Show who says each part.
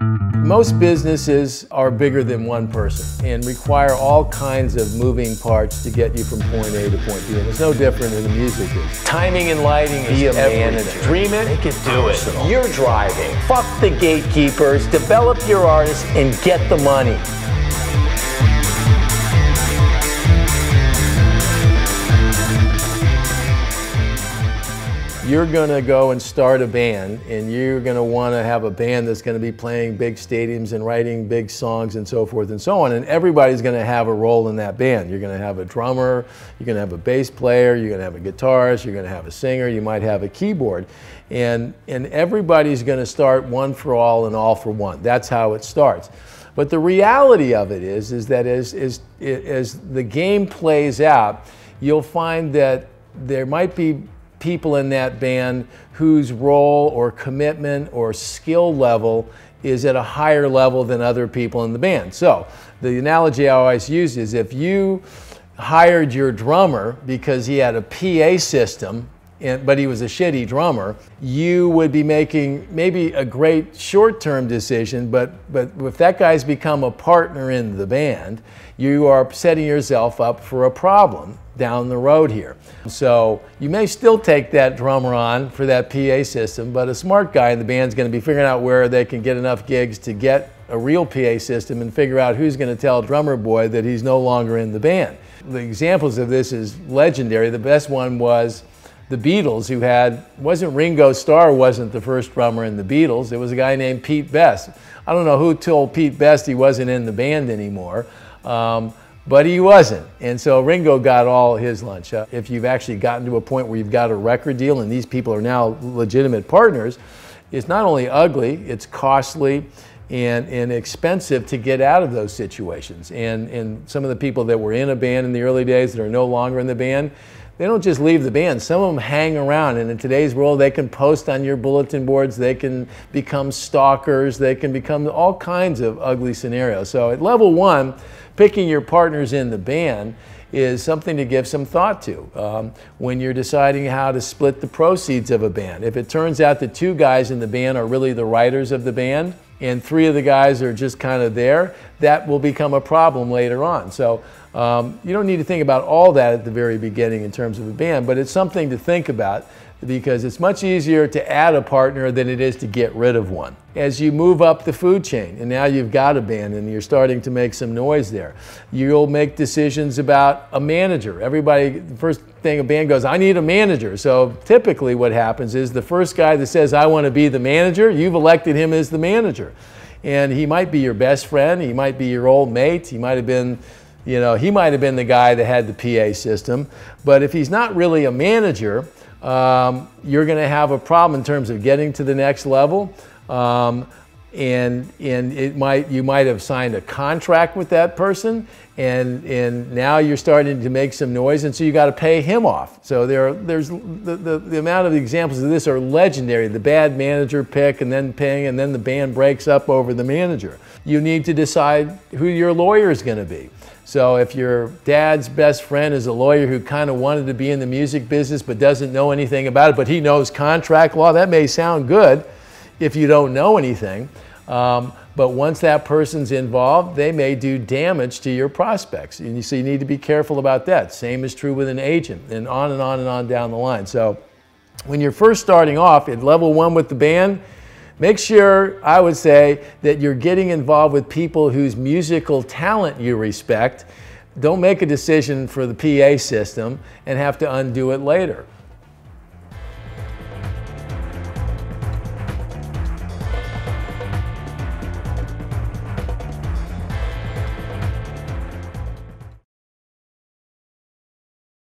Speaker 1: Most businesses are bigger than one person and require all kinds of moving parts to get you from point A to point B. And it's no different in the music is.
Speaker 2: Timing and lighting is
Speaker 1: Be a
Speaker 2: everything.
Speaker 1: manager.
Speaker 2: Dream it,
Speaker 1: Make it
Speaker 2: do
Speaker 1: personal.
Speaker 2: it. You're driving. Fuck the gatekeepers, develop your artists, and get the money.
Speaker 1: You're going to go and start a band, and you're going to want to have a band that's going to be playing big stadiums and writing big songs and so forth and so on, and everybody's going to have a role in that band. You're going to have a drummer, you're going to have a bass player, you're going to have a guitarist, you're going to have a singer, you might have a keyboard, and everybody's going to start one for all and all for one. That's how it starts. But the reality of it is that as the game plays out, you'll find that there might be people in that band whose role or commitment or skill level is at a higher level than other people in the band. So the analogy I always use is if you hired your drummer because he had a PA system but he was a shitty drummer, you would be making maybe a great short-term decision, but if that guy's become a partner in the band, you are setting yourself up for a problem down the road here. So you may still take that drummer on for that PA system, but a smart guy in the band's going to be figuring out where they can get enough gigs to get a real PA system and figure out who's going to tell drummer boy that he's no longer in the band. The examples of this is legendary. The best one was the Beatles, who wasn't Ringo Starr wasn't the first drummer in the Beatles. It was a guy named Pete Best. I don't know who told Pete Best he wasn't in the band anymore, but he wasn't. And so Ringo got all his lunch. If you've actually gotten to a point where you've got a record deal and these people are now legitimate partners, it's not only ugly, it's costly and expensive to get out of those situations. And some of the people that were in a band in the early days that are no longer in the band, they don't just leave the band. Some of them hang around, and in today's world, they can post on your bulletin boards, they can become stalkers, they can become all kinds of ugly scenarios. So at level one, picking your partners in the band is something to give some thought to when you're deciding how to split the proceeds of a band. If it turns out that two guys in the band are really the writers of the band, and three of the guys are just kind of there, that will become a problem later on. So you don't need to think about all that at the very beginning in terms of a band, but it's something to think about because it's much easier to add a partner than it is to get rid of one. As you move up the food chain, and now you've got a band and you're starting to make some noise there, you'll make decisions about a manager. Everybody, the first thing a band goes, I need a manager. So typically what happens is the first guy that says, I want to be the manager, you've elected him as the manager. And he might be your best friend, he might be your old mate, he might have been, you know, he might have been the guy that had the PA system. But if he's not really a manager, you're going to have a problem in terms of getting to the next level. And you might have signed a contract with that person, and now you're starting to make some noise, and so you got to pay him off. So there's the amount of examples of this are legendary. The bad manager pick, and then paying, and then the band breaks up over the manager. You need to decide who your lawyer is going to be. So if your dad's best friend is a lawyer who kind of wanted to be in the music business but doesn't know anything about it, but he knows contract law, that may sound good if you don't know anything. But once that person's involved, they may do damage to your prospects. And so you need to be careful about that. Same is true with an agent, and on and on and on down the line. So when you're first starting off at level one with the band, make sure, I would say, that you're getting involved with people whose musical talent you respect. Don't make a decision for the PA system and have to undo it later.